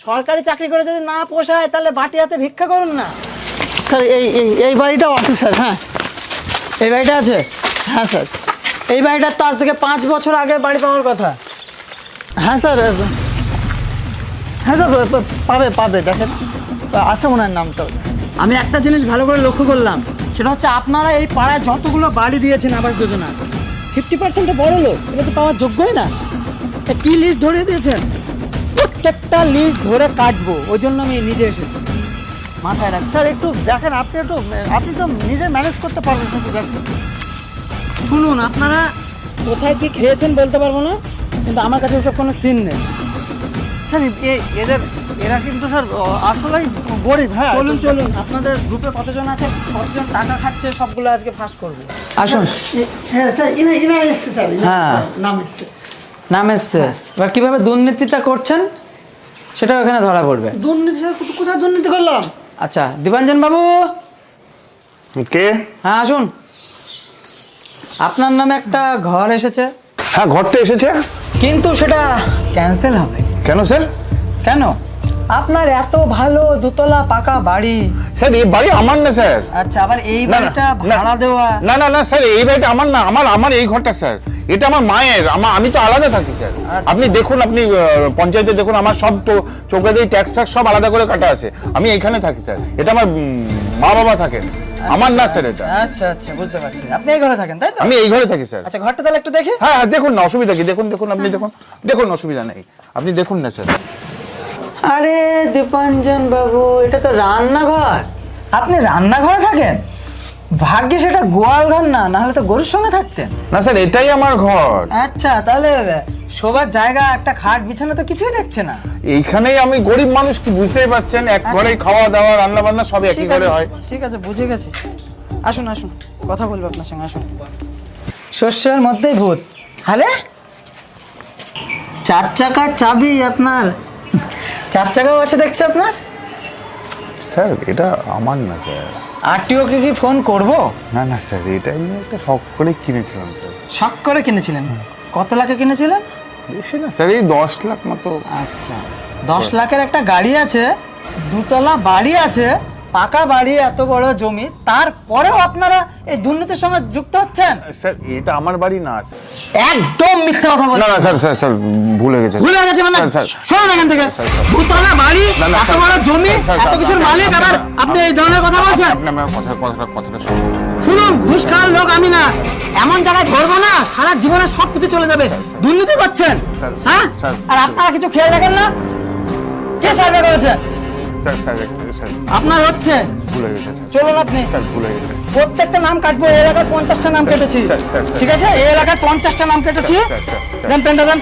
সরকারি চাকরি করে যদি না পোষায় তাহলে বাটি হাতে ভিক্ষা করুন না। স্যার এই বাড়িটাও আছে স্যার। হ্যাঁ এই বাড়িটা আছে? হ্যাঁ স্যার। এই বাড়িটার তো আজ থেকে 5 বছর আগে বাড়ি পাওয়ার কথা। হ্যাঁ স্যার, হ্যাঁ স্যার পাবে দেখেন আছে মনে হয় নামটা। আমি একটা জিনিস ভালো করে লক্ষ্য করলাম, সেটা হচ্ছে আপনারা এই পাড়ায় যতগুলো বাড়ি দিয়েছেন আবাস যোজনা 50% বড় লোক, এটা তো পাওয়ার যোগ্যই না। কি লিস্ট ধরিয়ে দিয়েছেন? প্রত্যেকটা লিস্ট ধরে কাটবো, ওই জন্য আমি নিজে এসেছি। মাথায় রাখ স্যার একটু দেখেন, আপনি তো নিজে ম্যানেজ করতে পারবেন কিন্তু দেখেন। শুনুন, আপনারা কোথায় কি খেয়েছেন বলতে পারবো না, কিন্তু আমার কাছে ওসব কোনো সিন নেই। স্যার এরা কিন্তু স্যার আসলেই গরিব। হ্যাঁ চলুন আপনাদের গ্রুপে কতজন আছে, কতজন টাকা খাচ্ছে, সবগুলো আজকে ফাঁস করবো। আসুন। হ্যাঁ স্যার ইনা এসছে স্যার। হ্যাঁ নাম এসছে। নাম এসছে। এবার কিভাবে দুর্নীতিটা করছেন সেটা ওখানে ধরা পড়বে। দুর্নীতি স্যার কোথায় দুর্নীতি করলাম? আচ্ছা দীপাঞ্জন বাবু। কে? হ্যাঁ আসুন। আপনার নামে একটা ঘর এসেছে। হ্যাঁ ঘরটা এসেছে, কিন্তু সেটা ক্যান্সেল হবে। কেন স্যার? কেন? আপনার এত ভালো দুতলা পাকা বাড়ি। স্যার এই বাড়ি আমার না স্যার। আচ্ছা, আবার এই না, না, বাড়িটা না। ভাড়া দেওয়া। না না না স্যার, এই বাড়িটা আমার না, আমার এই ঘরটা স্যার। এটা আমার মায়ের, আমি তো আলাদা থাকি স্যার। আপনি দেখুন, আপনি পঞ্চায়েতে দেখুন, আমার সব তো চোখে দিয়ে ট্যাক্স ফ্যাক্স সব আলাদা করে কাটা আছে। আমি এইখানে থাকি স্যার। এটা আমার মা বাবা থাকেন, আমার না স্যার এটা। আচ্ছা আচ্ছা বুঝতে পারছি, আপনি এই ঘরে থাকেন তাই তো? আমি এই ঘরে থাকি স্যার। আচ্ছা ঘরটা তাহলে একটু দেখি। হ্যাঁ হ্যাঁ দেখুন না, অসুবিধা কি? দেখুন আপনি দেখুন অসুবিধা নেই, আপনি দেখুন না স্যার। আরে দীপাঞ্জন বাবু, এটা তো রান্নাঘর। আপনি রান্নাঘরে থাকেন? ভাগ্যে সেটা গোয়াল ঘর না, নাহলে তো গরুর সঙ্গে থাকতেন। না স্যার এটাই আমার ঘর। আচ্ছা তাহলে শোবার জায়গা, একটা খাট বিছানা তো কিছুই দেখছে না। এইখানেই আমি গরিব মানুষ, কি বুঝতেই পারছেন, এক ঘরেই খাওয়া দাওয়া রান্না বান্না সব একই ঘরে হয়। ঠিক আছে বুঝে গেছি। আসুন কথা বলবো আপনার সঙ্গে, আসুন। শস্যের মধ্যেই ভূত। আরে 4 চাকার চাবি আপনার, 4 চাকাও আছে দেখছি আপনার। স্যার এটা আমার না স্যার। আরটিওকে কি ফোন করব? না না স্যার, এটা আমি একটা শখ করে কিনেছিলাম স্যার। শখ করে কিনেছিলেন? কত লাখে কিনেছিলেন? বেশি না স্যার, এই 10 লাখ মতো। আচ্ছা 10 লাখের একটা গাড়ি আছে, দুতলা বাড়ি আছে, পাকা বাড়ি, এত বড় জমি, তারপরেও আপনারা এই দুর্নীতির সঙ্গে যুক্ত হচ্ছেন? স্যার এটা আমার বাড়ি না স্যার। একদম মিথ্যা কথা বলছেন। না না স্যার ভুলে গেছে। ভুলে গেছে মানে? শোনেন এখান থেকে, দুতলা বাড়ি, এত বড় জমি, এত কিছুর মালিক, আবার আপনি এই ধরনের কথা বলছেন? আপনি আমার কথাটা শুনুন। শুনুন, ঘুষ খাওয়ার লোক আমি না, এমন জায়গায় ধরবো না সারা জীবনে সবকিছু চলে যাবে। দুর্নীতি করছেন, হ্যাঁ? আর আপনারা কিছু খেয়াল রাখেন না? কে সার্ভে করেছে? স্যার আপনার হচ্ছে। ভুলে গেছে স্যার। চলুন আপনি। স্যার ভুলে গেছে। প্রত্যেকটা নাম কাটবো, এই এলাকার 50টা নাম কেটেছি। স্যার। ঠিক আছে, এই এলাকার 50টা নাম কেটেছি। স্যার। দেন পেনটা দেন।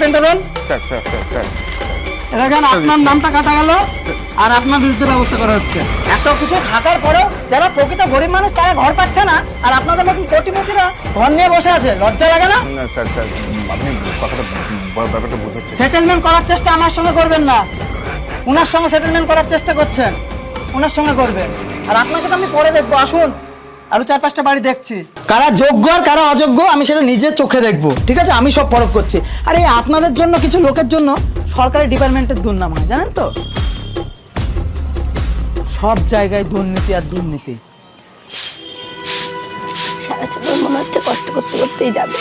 স্যার দেখেন আপনার নামটা কাটা গেল, আর আপনার বিরুদ্ধে ব্যবস্থা করা হচ্ছে। এত কিছু থাকার পরেও যারা প্রকৃত গরিব মানুষ তারা ঘর পাচ্ছে না, আর আপনাদের মতন কোটিপতিরা ঘর নিয়ে বসে আছে। লজ্জা লাগে না? না স্যার আপনি ব্যাপারটা বুঝাচ্ছেন। সেটেলমেন্ট করার চেষ্টা আমার সঙ্গে করবেন না, উনার সঙ্গে সেটেলমেন্ট করার চেষ্টা করছেন, উনার সঙ্গে করবেন। আর আপনাকে তো আমি পরে দেখবো, আসুন। আরো 4-5টা বাড়ি দেখছি, কারা যোগ্য আর কারা অযোগ্য আমি সেটা নিজের চোখে দেখবো। ঠিক আছে, আমি সব পরখ করছি। আর এই আপনাদের জন্য, কিছু লোকের জন্য সরকারি ডিপার্টমেন্টের দুর্নাম হয়, জানেন তো? সব জায়গায় দুর্নীতি আর দুর্নীতি। সারা জীবন মনে হচ্ছে কষ্ট করতে করতেই যাবে।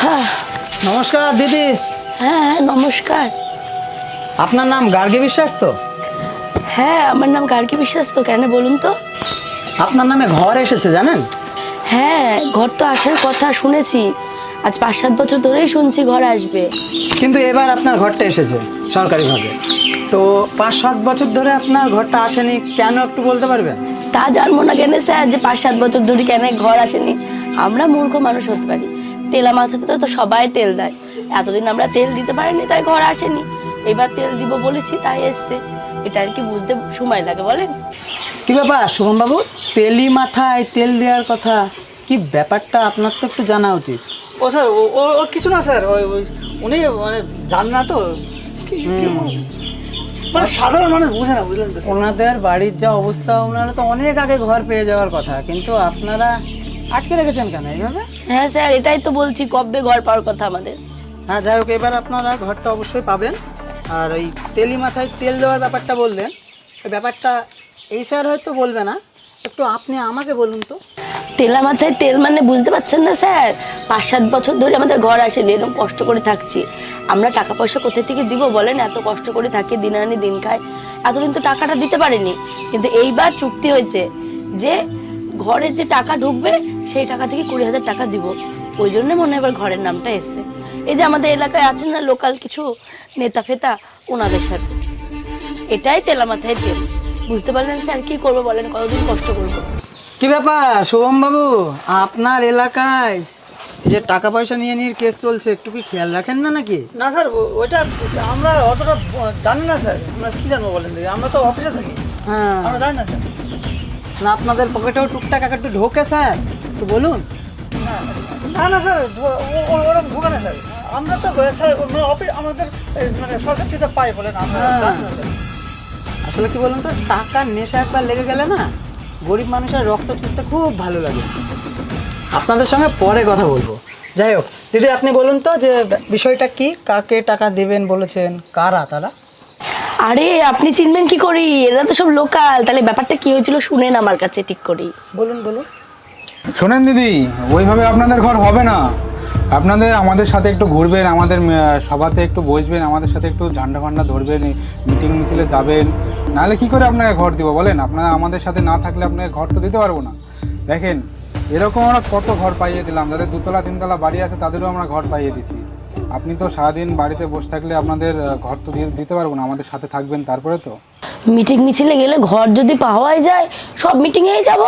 হ্যাঁ নমস্কার দিদি। হ্যাঁ নমস্কার। আপনার নাম গার্গী বিশ্বাস তো? হ্যাঁ আমার নাম গার্গী বিশ্বাস তো। কেন বলুন তো? আপনার নামে ঘর এসেছে জানেন? হ্যাঁ ঘর তো আসার কথা শুনেছি, আজ 5-7 বছর ধরেই শুনছি ঘর আসবে। কিন্তু এবার আপনার ঘরটা এসেছে সরকারিভাবে। তো 5-7 বছর ধরে আপনার ঘরটা আসেনি কেন, একটু বলতে পারবেন? তা জানবো না কেন স্যার যে 5-7 বছর ধরে কেন ঘর আসেনি? আমরা মূর্খ মানুষ হতে পারি, তেলা মাথাতে তো সবাই তেল দেয়, এতদিন আমরা তেল দিতে পারিনি তাই ঘর আসেনি। এবার তেল দিব বলেছি তাই এসছে। এটা আর কি বুঝতে সময় লাগে বলেন? কি ব্যাপার শুভম বাবু, তেলি মাথায় তেল দেওয়ার কথা, কি ব্যাপারটা আপনার তো একটু জানা উচিত। ও স্যার ও কিছু না স্যার, উনি মানে জান না তো, মানে সাধারণ মানুষ বুঝে না, বুঝলেন তো? ওনাদের বাড়ির যা অবস্থা, ওনারা তো অনেক আগে ঘর পেয়ে যাওয়ার কথা, কিন্তু আপনারা আটকে রেখেছেন কেন এইভাবে? হ্যাঁ স্যার এটাই তো বলছি, কবে ঘর পাওয়ার কথা আমাদের। হ্যাঁ যাই হোক, এবার আপনারা ঘরটা অবশ্যই পাবেন। আর ওই তেলি মাথায় তেল দেওয়ার ব্যাপারটা বললেন, ওই ব্যাপারটা এই স্যার হয়তো বলবে না, একটু আপনি আমাকে বলুন তো। তেলা মাথায় তেল মানে বুঝতে পারছেন না স্যার? 5-7 বছর ধরে আমাদের ঘর আসেনি, এরকম কষ্ট করে থাকছি। আমরা টাকা পয়সা কোথা থেকে দিব বলেন? এত কষ্ট করে থাকি, দিন আনি দিন খাই, এতদিন তো টাকাটা দিতে পারিনি। কিন্তু এইবার চুক্তি হয়েছে যে ঘরের যে টাকা ঢুকবে সেই টাকা থেকে 20,000 টাকা দিব। ওই জন্য মনে হয় এবার ঘরের নামটা এসছে। এই যে আমাদের এলাকায় আছেন না লোকাল কিছু নেতা ফেতা, ওনাদের সাথে। এটাই তেলা মাথায় তেল। বুঝতে পারলেন স্যার? কি করবো বলেন? কতদিন কষ্ট করবো? কি ব্যাপার শুভম বাবু, আপনার এলাকায় এই যে টাকা পয়সা নিয়ে কেস চলছে, একটু কি খেয়াল রাখেন না নাকি? না স্যার, ওইটা আমরা অতটা জানি না স্যার। আমরা কি জানবো বলেন দেখি? আমরা তো অফিসে থাকি, হ্যাঁ, আমরা জানি না স্যার। না আপনাদের পকেটেও টুকটাক একটু ঢোকে স্যার, একটু বলুন। না না স্যার, ওরকম ঢোকে না স্যার। আমরা তো স্যার মানে অফিস আমাদের মানে সরকার থেকে পাই বলেন, আমরা জানি না স্যার। আসলে কি বলুন তো, টাকার নেশা একবার লেগে গেলে না, গরিব মানুষের রক্ত চুষতে খুব ভালো লাগে। আপনাদের সঙ্গে পরে কথা বলবো। যাই হোক দিদি, আপনি বলুন তো যে বিষয়টা কি, কাকে টাকা দিবেন বলেছেন, কারা তারা? আরে আপনি চিনবেন কি করি? এরা তো সব লোকাল। তাহলে ব্যাপারটা কি হয়েছিল শুনেন আমার কাছে ঠিক করি। বলুন বলুন। শোনেন দিদি, ওইভাবে আপনাদের ঘর হবে না। আপনাদের আমাদের সাথে একটু ঘুরবেন, আমাদের সভাতে একটু বসবেন, আমাদের সাথে একটু ঝান্ডা ফান্ডা ধরবেন, মিটিং মিছিলে যাবেন। নাহলে কি করে আপনাকে ঘর দিব বলেন? আপনারা আমাদের সাথে না থাকলে আপনাকে ঘর তো দিতে পারবো না। দেখেন, এরকম আমরা কত ঘর পাইয়ে দিলাম, যাদের 2তলা 3তলা বাড়ি আছে তাদেরও আমরা ঘর পাইয়ে দিচ্ছি। আপনি তো সারাদিন বাড়িতে বসে থাকলে আপনাদের ঘর তো দিতে পারবো না। আমাদের সাথে থাকবেন তারপরে তো। মিটিং মিছিলে গেলে ঘর যদি পাওয়াই যায়, সব মিটিংয়েই যাব।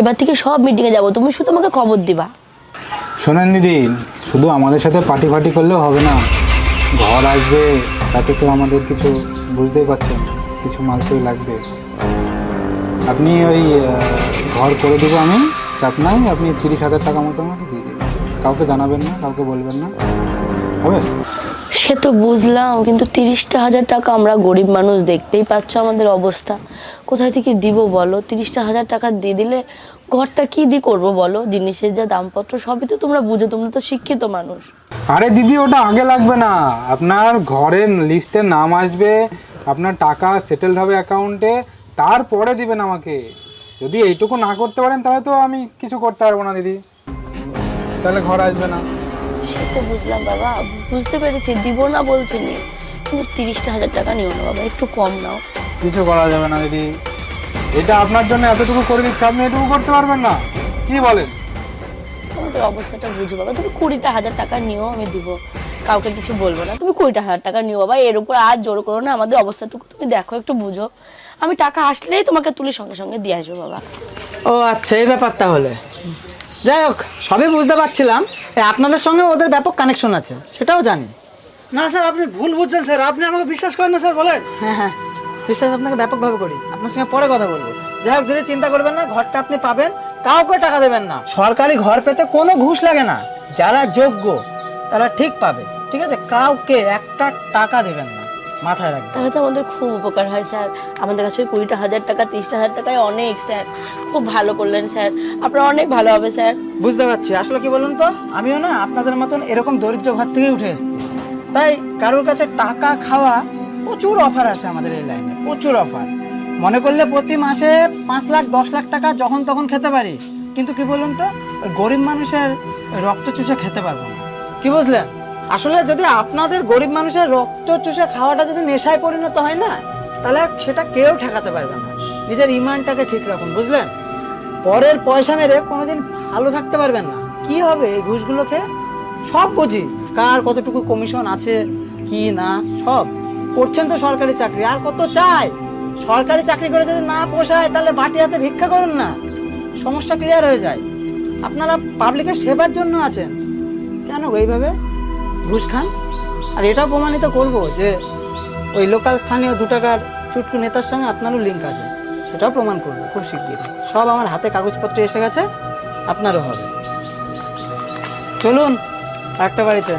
এবার থেকে সব মিটিংয়ে যাব, তুমি শুধু আমাকে খবর দিবা। শোনেন দিদি, শুধু আমাদের সাথে পার্টি ফার্টি করলেও হবে না। ঘর আসবে, তাতে তো আমাদের কিছু বুঝতেই পারছেন, কিছু মালসই লাগবে। আপনি ওই ঘর করে দেবো আমি, চাপ নাই। আপনি 30,000 টাকা মতো আমাকে দিয়ে দেবেন, কাউকে জানাবেন না, কাউকে বলবেন না, হবে? সে তো বুঝলাম, কিন্তু 30,000 টাকা আমরা গরিব মানুষ, দেখতেই পাচ্ছ আমাদের অবস্থা। কোথায় থেকে দিব বলো? 30,000 টাকা দিয়ে দিলে ঘরটা কি দিয়ে করবো বলো? জিনিসের যা দামপত্র সবই তো তোমরা বুঝো, তোমরা তো শিক্ষিত মানুষ। আরে দিদি, ওটা আগে লাগবে না। আপনার ঘরের লিস্টে নাম আসবে, আপনার টাকা সেটেলড হবে অ্যাকাউন্টে, তারপরে দিবেন আমাকে। যদি এইটুকু না করতে পারেন তাহলে তো আমি কিছু করতে পারবো না দিদি, তাহলে ঘর আসবে না। সে তো বুঝলাম বাবা, বুঝতে পেরেছি, দিব না বলছি নি, কিন্তু 30,000 টাকা নিও না বাবা, একটু কম নাও। কিছু করা যাবে না দিদি, এটা আপনার জন্য এতটুকু করে দিচ্ছি, আপনি এটুকু করতে পারবেন না? কি বলেন? তোমাদের অবস্থাটা বুঝো বাবা, তুমি 20,000 টাকা নিও, আমি দিব, কাউকে কিছু বলবো না। তুমি 20,000 টাকা নিও বাবা, এর উপর আর জোর করো না। আমাদের অবস্থাটুকু তুমি দেখো, একটু বুঝো। আমি টাকা আসলেই তোমাকে তুলে সঙ্গে সঙ্গে দিয়ে আসবো বাবা। ও আচ্ছা, এই ব্যাপার তাহলে। যাই হোক, সবই বুঝতে পারছিলাম। আপনাদের সঙ্গে ওদের ব্যাপক কানেকশন আছে, সেটাও জানি। না স্যার, আপনি ভুল বুঝছেন স্যার। আপনি আমাকে বিশ্বাস করেন না স্যার, বলেন? হ্যাঁ হ্যাঁ, বিশ্বাস আপনাকে ব্যাপকভাবে করি। আপনার সঙ্গে পরে কথা বলবো। যাই হোক দিদি, চিন্তা করবেন না, ঘরটা আপনি পাবেন। কাউকে টাকা দেবেন না। সরকারি ঘর পেতে কোনো ঘুষ লাগে না। যারা যোগ্য তারা ঠিক পাবে, ঠিক আছে? কাউকে একটা টাকা দেবেন না, মাথায় রাখবেন। তাহলে তো আমাদের খুব উপকার হয় স্যার। আমাদের কাছে 20,000 টাকা 30,000 টাকায় অনেক স্যার। খুব ভালো করলেন স্যার, আপনার অনেক ভালো হবে স্যার। বুঝতে পারছি। আসলে কি বলুন তো, আমিও না আপনাদের মতন এরকম দরিদ্র ঘর থেকে উঠে এসেছি। তাই কারোর কাছে টাকা খাওয়া, প্রচুর অফার আসে আমাদের এই লাইনে, প্রচুর অফার। মনে করলে প্রতি মাসে 5 লাখ 10 লাখ টাকা যখন তখন খেতে পারি। কিন্তু কি বলুন তো, ওই গরিব মানুষের রক্ত চুষে খেতে পারবো না। কি বুঝলেন? আসলে যদি আপনাদের গরিব মানুষের রক্ত চুষে খাওয়াটা যদি নেশায় পরিণত হয় না, তাহলে আর সেটা কেউ ঠেকাতে পারবে না। নিজের ইমানটাকে ঠিক রাখুন, বুঝলেন? পরের পয়সা মেরে কোনোদিন ভালো থাকতে পারবেন না। কি হবে এই ঘুষগুলো খেয়ে? সব বুঝি, কার কতটুকু কমিশন আছে কি না, সব করছেন তো সরকারি চাকরি। আর কত চাই? সরকারি চাকরি করে যদি না পোষায়, তাহলে বাটি হাতে ভিক্ষা করুন না, সমস্যা ক্লিয়ার হয়ে যায়। আপনারা পাবলিকের সেবার জন্য আছেন, কেন এইভাবে ঘুষ খান? আর এটাও প্রমাণিত করব যে ওই লোকাল স্থানীয় 2 টাকার চুটকু নেতার সঙ্গে আপনারও লিঙ্ক আছে, সেটাও প্রমাণ করবো খুব শিগগিরই। সব আমার হাতে কাগজপত্র এসে গেছে, আপনারও হবে। চলুন একটা বাড়িতে।